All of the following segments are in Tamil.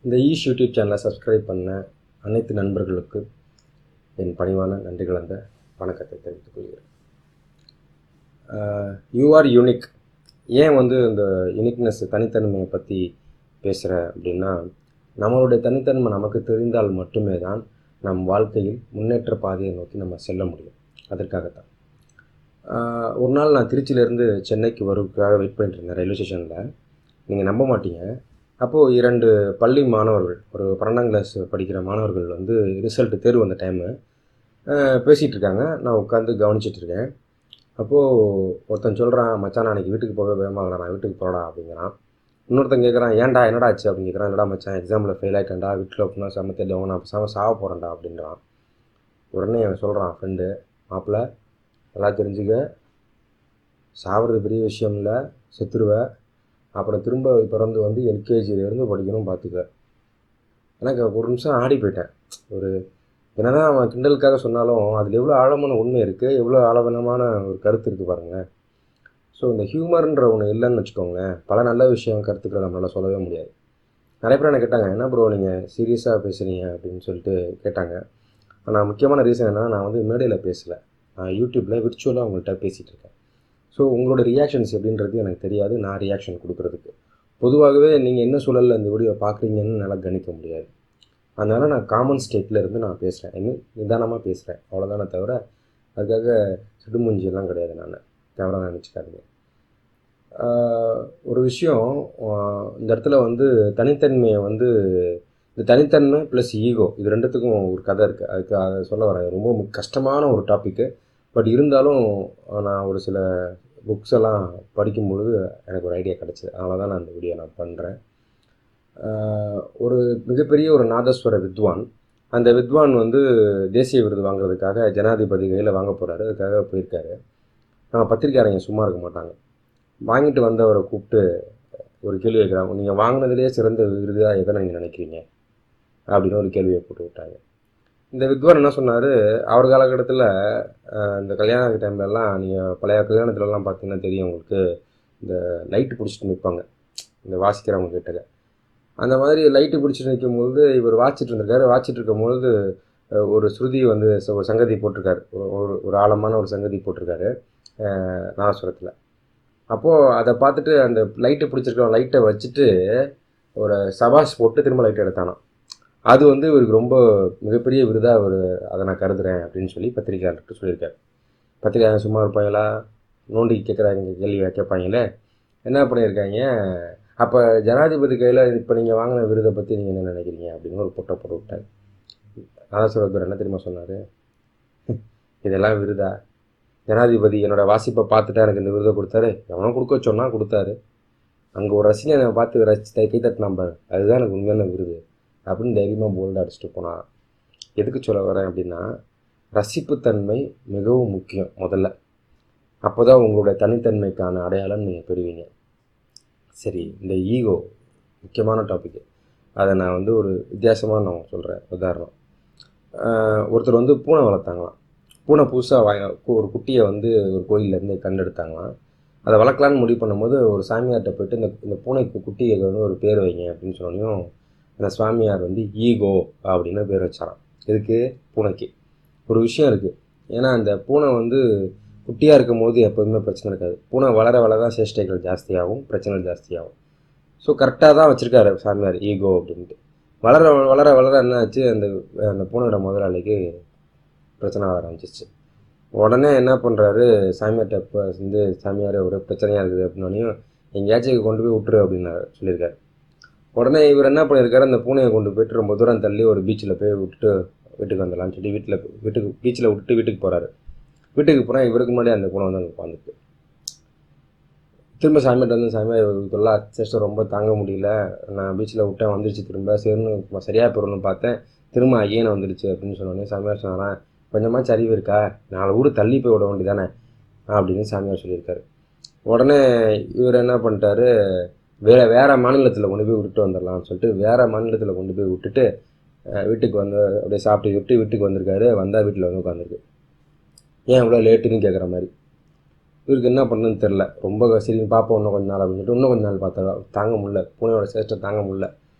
இந்த ஈஷ் யூடியூப் சேனலை சப்ஸ்கிரைப் பண்ண அனைத்து நண்பர்களுக்கு என் பணிவான நன்றி கலந்த வணக்கத்தை தெரிவித்துக் கொள்கிறேன். You are unique. ஏன் இந்த யூனிக்னஸ் தனித்தன்மையை பற்றி பேசுகிறேன் அப்படின்னா, நம்மளுடைய தனித்தன்மை நமக்கு தெரிந்தால் மட்டுமே தான் நம் வாழ்க்கையில் முன்னேற்ற பாதையை நோக்கி நம்ம செல்ல முடியும். அதற்காகத்தான் ஒரு நாள் நான் திருச்சியிலேருந்து சென்னைக்கு வருவதற்காக வெயிட் பண்ணிட்டு இருந்தேன் ரயில்வே ஸ்டேஷனில். நீங்கள் நம்ப மாட்டீங்க, அப்போது 2 பள்ளி மாணவர்கள், ஒரு 12ஆம் கிளாஸ் படிக்கிற மாணவர்கள் ரிசல்ட்டு தேர்வு வந்த டைமு பேசிகிட்டு இருக்காங்க. நான் உட்காந்து கவனிச்சிட்டு இருக்கேன். அப்போது ஒருத்தன் சொல்கிறான், மச்சான் நான் அன்றைக்கி வீட்டுக்கு போக வேகமாகடா, நான் வீட்டுக்கு போகடா அப்படிங்கிறான். இன்னொருத்தன் கேட்குறான், ஏன்டா என்னடா ஆச்சு அப்படின்னு கேட்குறான். என்னடா மச்சான் எக்ஸாமில் ஃபெயில் ஆகிட்டேன்டா, வீட்டில் அப்படின்னா சமத்தேடவங்க, நான் பேசாமல் சாவ போகிறேன்டா அப்படின்றான். உடனே அவன் சொல்கிறான், ஃப்ரெண்டு, மாப்பிள்ள நல்லா தெரிஞ்சுக்க, சாகிறது பெரிய விஷயம் இல்லை, செத்துருவேன், அப்புறம் திரும்ப பிறந்து எல்கேஜிலேருந்து படிக்கணும், பார்த்துக்க. எனக்கு ஒரு நிமிஷம் ஆடி போயிட்டேன். ஒரு என்னதான் அவன் கிண்டலுக்காக சொன்னாலும் அதில் எவ்வளோ ஆழமான உண்மை இருக்குது, எவ்வளோ ஆழவனமான ஒரு கருத்து இருக்குது பாருங்கள். ஸோ இந்த ஹியூமர்ன்ற ஒன்று இல்லைன்னு வச்சுக்கோங்களேன், பல நல்ல விஷயம் கருத்துக்களை நம்மளால் சொல்லவே முடியாது. நிறைய பேர் என்ன கேட்டாங்க, என்ன ப்ரோ நீங்கள் சீரியஸாக பேசுகிறீங்க அப்படின்னு சொல்லிட்டு கேட்டாங்க. ஆனால் முக்கியமான ரீசன் என்னென்னா, நான் மேடையில் பேசலை, நான் யூடியூப்பில் விர்ச்சுவலாக உங்கள்கிட்ட பேசிகிட்டு இருக்கேன். ஸோ உங்களோட ரியாக்ஷன்ஸ் எப்படின்றது எனக்கு தெரியாது, நான் ரியாக்ஷன் கொடுக்குறதுக்கு. பொதுவாகவே நீங்கள் என்ன சூழலில் இந்த வீடியோ பார்க்குறீங்கன்னு என்னால் கணிக்க முடியாது. அதனால் நான் காமன் ஸ்டேட்டில் இருந்து நான் பேசுகிறேன், இன்னும் நிதானமாக பேசுகிறேன், அவ்வளோதானே தவிர அதுக்காக சிடுமூஞ்சியெல்லாம் கிடையாது. நான் தவறாக நினச்சிக்காதீங்க. ஒரு விஷயம், இந்த இடத்துல தனித்தன்மையை இந்த தனித்தன்மை ப்ளஸ் ஈகோ, இது ரெண்டுத்துக்கும் ஒரு கதை இருக்குது. அதுக்கு அதை சொல்ல வரேன். ரொம்ப கஷ்டமான ஒரு டாப்பிக்கு. பட் இருந்தாலும் நான் ஒரு சில புக்ஸ் எல்லாம் படிக்கும்பொழுது எனக்கு ஒரு ஐடியா கிடச்சிது. அதனால தான் நான் இந்த வீடியோ நான் பண்ணுறேன். ஒரு மிகப்பெரிய ஒரு நாதஸ்வர வித்வான், அந்த வித்வான் தேசிய விருது வாங்குறதுக்காக ஜனாதிபதி கையில் வாங்க போகிறாரு. அதுக்காக போயிருக்காரு. நம்ம பத்திரிக்கையாளங்க சும்மா இருக்க மாட்டாங்க. வாங்கிட்டு வந்தவரை கூப்பிட்டு ஒரு கேள்வி கேட்குறாங்க, நீங்கள் வாங்கினதுலேயே சிறந்த விருதாக எதை நீங்கள் நினைக்கிறீங்க அப்படின்னு ஒரு கேள்வியை போட்டு விட்டாங்க. இந்த வித்வான் என்ன சொன்னார், அவர் காலகட்டத்தில் இந்த கல்யாண டைம்லலாம், நீங்கள் பழைய கல்யாணத்துலலாம் பார்த்தீங்கன்னா தெரியும் உங்களுக்கு, இந்த லைட்டு பிடிச்சிட்டு நிற்பாங்க இந்த வாசிக்கிறவங்க கிட்டக்க. அந்த மாதிரி லைட்டு பிடிச்சிட்டு நிற்கும்போது இவர் வாசிச்சுட்டு இருந்திருக்காரு. வாசிச்சுட்டு இருக்கும்பொழுது ஒரு ஸ்ருதி ஒரு சங்கதி போட்டிருக்காரு, ஒரு ஆழமான ஒரு சங்கதி போட்டிருக்காரு நாதஸ்வரத்தில். அப்போது அதை பார்த்துட்டு அந்த லைட்டு பிடிச்சிருக்க லைட்டை வச்சுட்டு ஒரு சபாஷ் போட்டு திரும்ப லைட்டை எடுத்தானோ. அது இவருக்கு ரொம்ப மிகப்பெரிய விருதாக அதை நான் கருதுகிறேன் அப்படின்னு சொல்லி பத்திரிக்கையாளர்கிட்ட சொல்லியிருக்காரு. பத்திரிக்கையாளர் சும்மா இருப்பாங்களா, நோண்டி கேட்குறாங்க கேள்வி கேட்பாங்களே, என்ன பண்ணியிருக்காங்க, அப்போ ஜனாதிபதி கையில் இப்போ நீங்கள் வாங்கின விருதை பற்றி நீங்கள் என்ன நினைக்கிறீங்க அப்படின்னு ஒரு போட்டோ போட்டு விட்டார். நாதஸ்வரர் என்ன தெரியுமா சொன்னார், இதெல்லாம் விருதா, ஜனாதிபதி என்னோடய வாசிப்பை பார்த்துட்டா எனக்கு இந்த விருதை கொடுத்தாரு, எவனோ கொடுக்க சொன்னால் கொடுத்தாரு, அங்கே ஒரு ரசிகனை பார்த்து கை தட்டினாம் பாரு, அதுதான் எனக்கு உண்மையான விருது அப்படின்னு தைரியமாக போல்டாக அடிச்சுட்டு போனான். எதுக்கு சொல்ல வரேன் அப்படின்னா, ரசிப்புத்தன்மை மிகவும் முக்கியம் முதல்ல. அப்போ தான் உங்களுடைய தனித்தன்மைக்கான அடையாளம் நீங்கள் பெறுவீங்க. சரி, இந்த ஈகோ முக்கியமான டாப்பிக்கு. அதை நான் ஒரு வித்தியாசமாக நான் சொல்கிறேன். உதாரணம், ஒருத்தர் பூனை வளர்த்தாங்களாம். பூனை புதுசாக ஒரு குட்டியை ஒரு கோயிலேருந்து கண்டெடுத்தாங்களாம். அதை வளர்க்கலான்னு முடிவு பண்ணும்போது ஒரு சாமியார்கிட்ட போய்ட்டு இந்த பூனைக்கு குட்டியை ஒரு பேர் வைங்க அப்படின்னு சொன்னோன்னையும் அந்த சுவாமியார் ஈகோ அப்படின்னு பேர் வச்சாராம். இதுக்கு பூனைக்கு ஒரு விஷயம் இருக்குது. ஏன்னா அந்த பூனை குட்டியாக இருக்கும் போது எப்போதுமே பிரச்சனை இருக்காது. பூனை வளர வளர சேஷ்டைகள் ஜாஸ்தியாகும், பிரச்சனைகள் ஜாஸ்தியாகும். ஸோ கரெக்டாக தான் வச்சுருக்காரு சாமியார் ஈகோ அப்படின்ட்டு. வளர வளர வளர என்ன ஆச்சு, அந்த பூனையோட முதலாளிக்கு பிரச்சனை வர ஆரம்பிச்சிச்சு. உடனே என்ன பண்ணுறாரு, சாமியார்கிட்ட இப்போ சாமியார் ஒரு பிரச்சனையாக இருக்குது அப்படின்னோடனையும் எங்கேயாச்சும் கொண்டு போய் விட்டுரு அப்படின்னு சொல்லியிருக்காரு. உடனே இவர் என்ன பண்ணியிருக்காரு, அந்த பூனையை கொண்டு போய்ட்டு ரொம்ப தூரம் தள்ளி ஒரு பீச்சில் போய் விட்டுட்டு வீட்டுக்கு வந்துடலான்னு சொல்லி வீட்டுக்கு பீச்சில் விட்டுட்டு வீட்டுக்கு போகிறாரு. வீட்டுக்கு போனால் இவருக்கு முன்னாடி அந்த பூனை அங்கே உட்காந்துருக்கு. திரும்ப சாமியார்ட்ட சாமியார் இதெல்லாம் சேஷ்டம் ரொம்ப தாங்க முடியல, நான் பீச்சில் விட்டேன் வந்துருச்சு, திரும்ப சரின்னு சரியாக போகிறோன்னு பார்த்தேன், திரும்ப ஐயனை வந்துடுச்சு அப்படின்னு சொன்னோடனே சாமியார் சொன்னாரன், கொஞ்சமாச்சு அறிவு இருக்கா, 4 ஊர் தள்ளி போய் விட வேண்டியதானே அப்படின்னு சாமியார் சொல்லியிருக்காரு. உடனே இவர் என்ன பண்ணிட்டாரு, வேறு மாநிலத்தில் கொண்டு போய் விட்டுட்டு வந்துடலாம்னு சொல்லிட்டு வேறு மாநிலத்தில் கொண்டு போய் விட்டுட்டு வீட்டுக்கு அப்படியே சாப்பிட்டு வீட்டுக்கு வந்திருக்காரு. வந்தால் வீட்டில் உட்காந்துருக்கு. ஏன் இவ்வளோ லேட்டுன்னு கேட்குற மாதிரி. இவருக்கு என்ன பண்ணுன்னு தெரில. ரொம்ப சரி பார்ப்போம் இன்னும் கொஞ்ச நாள் அப்படின்னு சொல்லிட்டு இன்னும் கொஞ்ச நாள் பார்த்தா தாங்க முடியல, பூனையோட சேஷ்டை தாங்க முடியல.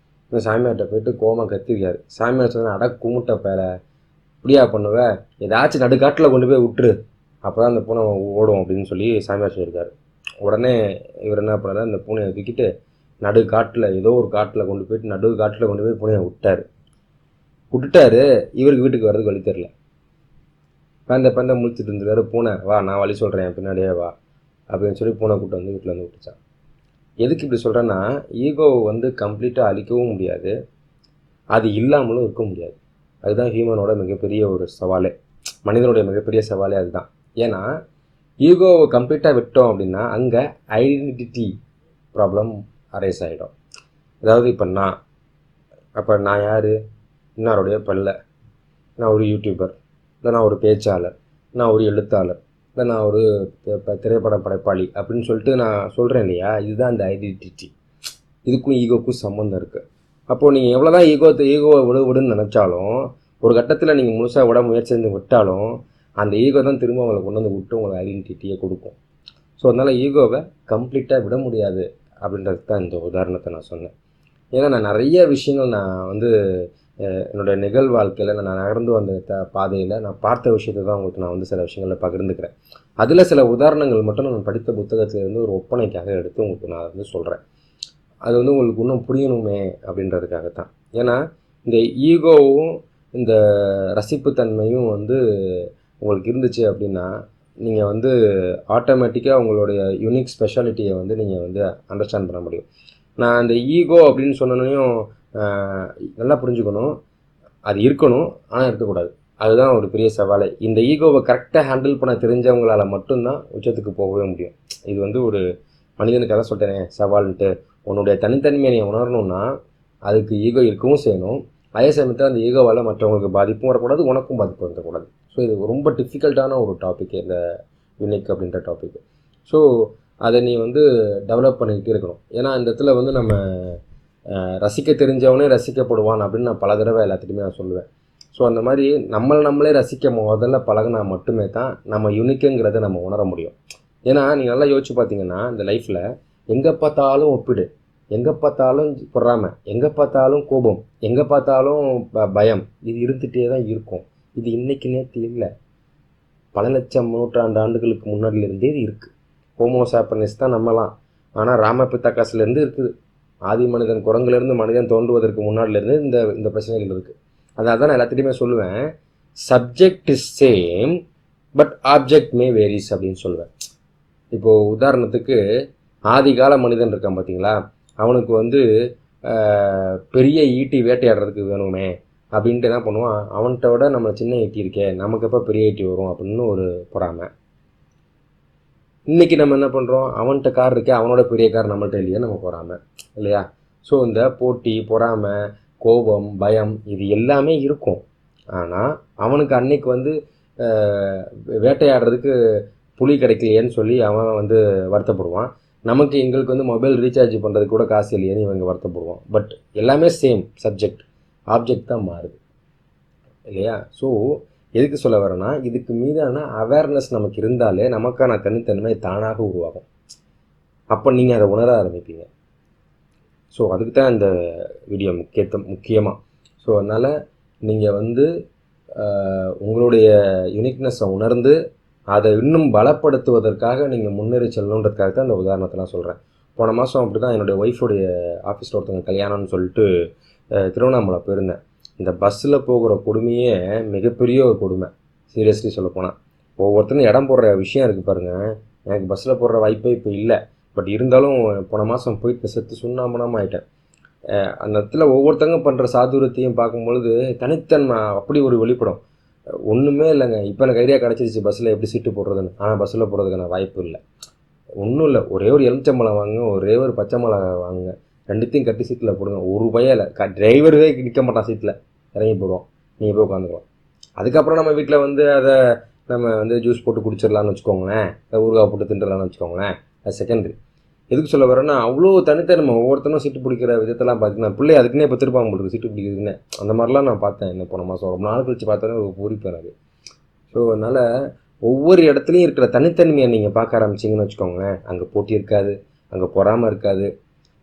இந்த சாமியார்கிட்ட போயிட்டு கோமா கத்திருக்காரு. சாமியார் சொன்ன, அட குமுட்ட பேர, இப்படியா பண்ணுவ, ஏதாச்சும் நடுக்காட்டில் கொண்டு போய் விட்டுரு, அப்போ தான் அந்த பூனை ஓடும் அப்படின்னு சொல்லி சாமியார் சொல்லியிருக்காரு. உடனே இவர் என்ன பண்ணாரு, அந்த பூனையை தூக்கிட்டு நடுக்காட்டில், ஏதோ ஒரு காட்டில் கொண்டு போயிட்டு நடுக்காட்டில் கொண்டு போய் பூனையை விட்டுட்டாரு. இவருக்கு வீட்டுக்கு வர்றதுக்கு வழி தெரில. பந்த முழிச்சிட்டு இருந்துருக்காரு. பூனை, வா நான் வழி சொல்கிறேன், பின்னாடியே வா அப்படின்னு சொல்லி பூனை கூப்பிட்டு வந்து வீட்டில் வந்து விட்டுச்சான். எதுக்கு இப்படி சொல்கிறேன்னா, ஈகோவை வந்து கம்ப்ளீட்டாக அழிக்கவும் முடியாது, அது இல்லாமலும் இருக்க முடியாது. அதுதான் ஹியூமனோட மிகப்பெரிய ஒரு சவாலே, மனிதனுடைய மிகப்பெரிய சவாலே அதுதான். ஏன்னா ஈகோவை கம்ப்ளீட்டாக விட்டோம் அப்படின்னா அங்கே ஐடென்டிட்டி ப்ராப்ளம் அரைஸ் ஆகிடும். அதாவது இப்போ நான் யார், இன்னாருடைய பல்ல, நான் ஒரு யூடியூபர், இல்லை நான் ஒரு பேச்சாளர், நான் ஒரு எழுத்தாளர், இல்லை நான் ஒரு திரைப்பட படைப்பாளி அப்படின்னு சொல்லிட்டு நான் சொல்கிறேன் இல்லையா, இதுதான் அந்த ஐடென்டிட்டி. இதுக்கும் ஈகோக்கும் சம்மந்தம் இருக்குது. அப்போது நீங்கள் எவ்வளோ தான் ஈகோவை விடுன்னு நினச்சாலும், ஒரு கட்டத்தில் நீங்கள் முழுசாக விட முயற்சி செஞ்சு விட்டாலும் அந்த ஈகோ தான் திரும்ப உங்களை கொண்டு வந்து விட்டு உங்களுக்கு ஐடென்டிட்டியை கொடுக்கும். ஸோ அதனால் ஈகோவை கம்ப்ளீட்டாக விட முடியாது அப்படின்றது தான் இந்த உதாரணத்தை நான் சொன்னேன். ஏன்னா நான் நிறைய விஷயங்கள் நான் வந்து என்னுடைய நிகழ் வாழ்க்கையில் நான் நகர்ந்து வந்த பாதையில் நான் பார்த்த விஷயத்தை தான் உங்களுக்கு நான் வந்து சில விஷயங்களில் பகிர்ந்துக்கிறேன். அதில் சில உதாரணங்கள் மட்டும் நான் படித்த புத்தகத்திலேருந்து ஒரு ஒப்பனைக்காக எடுத்து உங்களுக்கு நான் வந்து சொல்கிறேன். அது வந்து உங்களுக்கு இன்னும் புரியணுமே அப்படின்றதுக்காகத்தான். ஏன்னா இந்த ஈகோவும் இந்த ரசிப்புத்தன்மையும் வந்து உங்களுக்கு இருந்துச்சு அப்படின்னா நீங்கள் வந்து ஆட்டோமேட்டிக்காக உங்களுடைய யூனிக் ஸ்பெஷாலிட்டியை வந்து நீங்கள் வந்து அண்டர்ஸ்டாண்ட் பண்ண முடியும். நான் அந்த ஈகோ அப்படின்னு சொன்னோன்னையும் நல்லா புரிஞ்சுக்கணும், அது இருக்கணும் ஆனால் இருக்கக்கூடாது. அதுதான் ஒரு பெரிய சவாலை. இந்த ஈகோவை கரெக்டாக ஹேண்டில் பண்ண தெரிஞ்சவங்களால் மட்டும்தான் உச்சத்துக்கு போகவே முடியும். இது வந்து ஒரு மனிதனுக்காக சொல்லிட்டேனே சவால்ன்ட்டு. உன்னுடைய தனித்தன்மையை நீ உணரணும்னா அதுக்கு ஈகோ இருக்கவும் செய்யணும். அதே சமயத்தில் அந்த ஈகோவால் மற்றவங்களுக்கு பாதிப்பும் வரக்கூடாது, உனக்கும் பாதிப்பு வந்துடக்கூடாது. ஸோ இது ரொம்ப டிஃபிகல்ட்டான ஒரு டாபிக், இந்த யூனிக் அப்படின்ற டாபிக். ஸோ அதை நீ வந்து டெவலப் பண்ணிக்கிட்டே இருக்கணும். ஏன்னா இந்த இடத்துல வந்து நம்ம ரசிக்க தெரிஞ்சவனே ரசிக்கப்படுவான் அப்படின்னு நான் பல தடவை எல்லாத்துக்குமே நான் சொல்லுவேன். ஸோ அந்த மாதிரி நம்மளே ரசிக்க முதல்ல பழகினா மட்டுமே தான் நம்ம யூனிக்குங்கிறத நம்ம உணர முடியும். ஏன்னா நீங்கள் நல்லா யோசிச்சு பார்த்தீங்கன்னா இந்த லைஃப்பில் எங்கே பார்த்தாலும் ஒப்பிடு, எங்கே பார்த்தாலும் பொறாமை, எங்கே பார்த்தாலும் கோபம், எங்கே பார்த்தாலும் பயம், இது இருந்துகிட்டே தான் இருக்கும். இது இன்றைக்கி நேற்று இல்லை, பல லட்சம் நூற்றாண்டு ஆண்டுகளுக்கு முன்னாடியிலேருந்தே இது இருக்குது. ஹோமோசாப்பனிஸ் தான் நம்மலாம், ஆனால் ராமபித்தாக்காஸ்லேருந்து இருக்குது. ஆதி மனிதன் குரங்குலேருந்து மனிதன் தோன்றுவதற்கு முன்னாடிலேருந்து இந்த பிரச்சனைகள் இருக்குது. அதாவது தான் நான் எல்லாத்துலேயுமே சொல்லுவேன், subject is same but object May varies அப்படின்னு சொல்லுவேன். இப்போது உதாரணத்துக்கு ஆதிகால மனிதன் இருக்கான் பார்த்தீங்களா, அவனுக்கு வந்து பெரிய ஈட்டி வேட்டையாடுறதுக்கு வேணுமே அப்படின்ட்டு என்ன பண்ணுவான், அவன்கிட்ட விட நம்ம சின்ன ஈட்டி இருக்கே, நமக்கு எப்போ பெரிய ஈட்டி வரும் அப்படின்னு ஒரு பொறாமை. இன்றைக்கி நம்ம என்ன பண்ணுறோம், அவன்கிட்ட கார் இருக்கே, அவனோட பெரிய கார் நம்மள்கிட்ட இல்லையா, நம்ம பொறாமை இல்லையா. ஸோ இந்த போட்டி, பொறாமை, கோபம், பயம் இது எல்லாமே இருக்கும். ஆனால் அவனுக்கு அன்னைக்கு வந்து வேட்டையாடுறதுக்கு புலி கிடைக்கலையேன்னு சொல்லி அவன் வந்து வருத்தப்படுவான். நமக்கு எங்களுக்கு வந்து மொபைல் ரீசார்ஜ் பண்ணுறதுக்கு கூட காசு இல்லையேன்னு இவங்க வருத்தப்படுவான். பட் எல்லாமே சேம் சப்ஜெக்ட், ஆப்ஜெக்ட் தான் மாறுது இல்லையா. ஸோ எதுக்கு சொல்ல வரேன்னா, இதுக்கு மீதான அவேர்னஸ் நமக்கு இருந்தாலே நமக்கான தனித்தன்மை தானாக உருவாகும். அப்போ நீங்கள் அதை உணர ஆரம்பிப்பீங்க. ஸோ அதுக்கு தான் இந்த வீடியோ முக்கியமாக. ஸோ அதனால் நீங்கள் வந்து உங்களுடைய யூனிக்னஸை உணர்ந்து அதை இன்னும் பலப்படுத்துவதற்காக நீங்கள் முன்னேறி செல்லணுன்றதுக்காக தான் இந்த உதாரணத்தெல்லாம் சொல்கிறேன். போன மாதம் அப்படி தான் என்னுடைய ஒய்ஃபுடைய ஆஃபீஸில் ஒருத்தவங்க கல்யாணம்னு சொல்லிட்டு திருவண்ணாமலை போயிருந்தேன். இந்த பஸ்ஸில் போகிற கொடுமையே மிகப்பெரிய ஒரு கொடுமை. சீரியஸ்லி சொல்லப்போனால் ஒவ்வொருத்தரும் இடம் போடுற விஷயம் இருக்குது பாருங்கள். எனக்கு பஸ்ஸில் போடுற வாய்ப்பே இப்போ இல்லை. பட் இருந்தாலும் போன மாதம் போயிட்டு செத்து சுண்ணாம்பனாமல் ஆகிட்டேன். அந்த இடத்துல ஒவ்வொருத்தங்க பண்ணுற சாதுரியத்தையும் பார்க்கும்பொழுது தனித்தன்மை அப்படி ஒரு வெளிப்படும். ஒன்றுமே இல்லைங்க, இப்போ எனக்கு ஐடியா கிடச்சிருச்சு பஸ்ஸில் எப்படி சீட்டு போடுறதுன்னு. ஆனால் பஸ்ஸில் போடுறதுக்கான வாய்ப்பு இல்லை. ஒன்றும் இல்லை, ஒரே ஒரு எலுமிச்சம்பழம் வாங்குங்க, ஒரே ஒரு பச்சை மிளகாய் வாங்குங்க, ரெண்டுத்தையும் கட்டி சீட்டில் போடுங்க. ஒரு பையில டிரைவரே நிற்க மாட்டான், சீட்டில் இறங்கி போடுவோம், நீங்கள் போய் உட்காந்துக்கலாம். அதுக்கப்புறம் நம்ம வீட்டில் வந்து அதை நம்ம வந்து ஜூஸ் போட்டு குடிச்சிடலான்னு வச்சுக்கோங்களேன், ஊறுகாய் போட்டு திண்டுலான்னு வச்சுக்கோங்களேன், அது செகண்டரி. எதுக்கு சொல்ல வரேன்னா, அவ்வளோ தனித்தன்மை ஒவ்வொருத்தரும் சீட்டு பிடிக்கிற விதத்தெல்லாம் பார்த்தீங்கன்னா பிள்ளை அதுக்குன்னே இப்போ திருப்பாங்க போட்டுருக்கு சீட்டு பிடிக்கிறதுக்குன்னு. அந்த மாதிரிலாம் நான் பார்த்தேன் இந்த போன மாதம். ரொம்ப நாள் கழிச்சு பார்த்தோன்னே ஒரு பூரிப்பு எனக்கு. ஸோ அதனால் ஒவ்வொரு இடத்துலையும் இருக்கிற தனித்தன்மையை நீங்கள் பார்க்க ஆரம்பிச்சிங்கன்னு வச்சுக்கோங்களேன், அங்கே போட்டி இருக்காது, அங்கே பொறாமல் இருக்காது.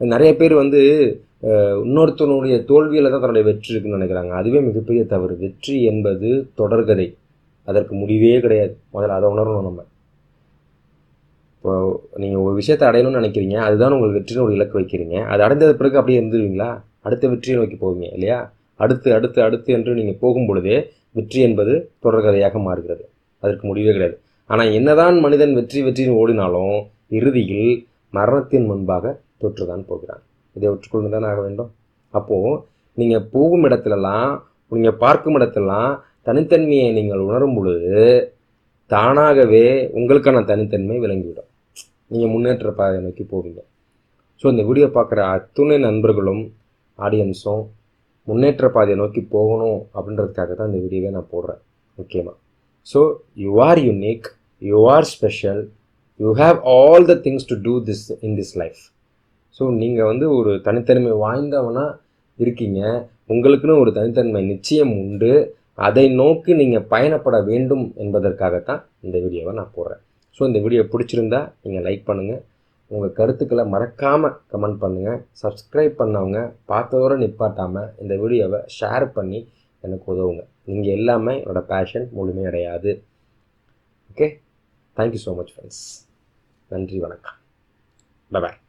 நிறைய பேர் வந்து இன்னொருத்தனுடைய தோல்வியில் தான் தன்னுடைய வெற்றி இருக்குன்னு நினைக்கிறாங்க. அதுவே மிகப்பெரிய தவறு. வெற்றி என்பது தொடர்கதை, அதற்கு முடிவே கிடையாது. முதல்ல அதை உணரணும் நம்ம. இப்போ நீங்கள் ஒரு விஷயத்தை அடையணும்னு நினைக்கிறீங்க, அதுதான் உங்களுக்கு வெற்றின்னு ஒரு இலக்கு வைக்கிறீங்க. அது அடைஞ்சது பிறகு அப்படியே இருந்துருவீங்களா? அடுத்த வெற்றியை நோக்கி போவீங்க இல்லையா? அடுத்து அடுத்து அடுத்து என்று நீங்கள் போகும் பொழுதே வெற்றி என்பது தொடர்கதையாக மாறுகிறது. அதற்கு முடிவே கிடையாது. ஆனால் என்னதான் மனிதன் வெற்றி வெற்றின்னு ஓடினாலும் இறுதியில் மரணத்தின் முன்பாக தொற்றுதான் போகிறான். இதை ஒற்றுக்கொண்டு தான் ஆக வேண்டும். அப்போது நீங்கள் போகும் இடத்துலலாம், நீங்கள் பார்க்கும் இடத்துலலாம் தனித்தன்மையை நீங்கள் உணரும் பொழுது தானாகவே உங்களுக்கான தனித்தன்மை விளங்கிவிடும். நீங்கள் முன்னேற்ற பாதையை நோக்கி போவீங்க. ஸோ இந்த வீடியோ பார்க்குற அத்துணை நண்பர்களும் ஆடியன்ஸும் முன்னேற்ற பாதையை நோக்கி போகணும் அப்படின்றதுக்காக தான் இந்த வீடியோவை நான் போடுறேன் முக்கியமாக. So you are unique, you are special, you have all the things to do this in this life. So நீங்கள் ஒரு தனித்தன்மை வாய்ந்தவனாக இருக்கீங்க. உங்களுக்குன்னு ஒரு தனித்தன்மை நிச்சயம் உண்டு. அதை நோக்கி நீங்கள் பயணப்பட வேண்டும் என்பதற்காகத்தான் இந்த வீடியோவை நான் போடுறேன். ஸோ இந்த வீடியோ பிடிச்சிருந்தா நீங்கள் லைக் பண்ணுங்கள். உங்கள் கருத்துக்களை மறக்காமல் கமெண்ட் பண்ணுங்கள். சப்ஸ்கிரைப் பண்ணவங்க பார்த்ததோடு நிப்பாட்டாமல் இந்த வீடியோவை ஷேர் பண்ணி எனக்கு உதவுங்க. நீங்கள் எல்லாமே என்னோடய பேஷன் முழுமையடையாது. Okay, thank you so much friends. நன்றி, வணக்கம், பாய்.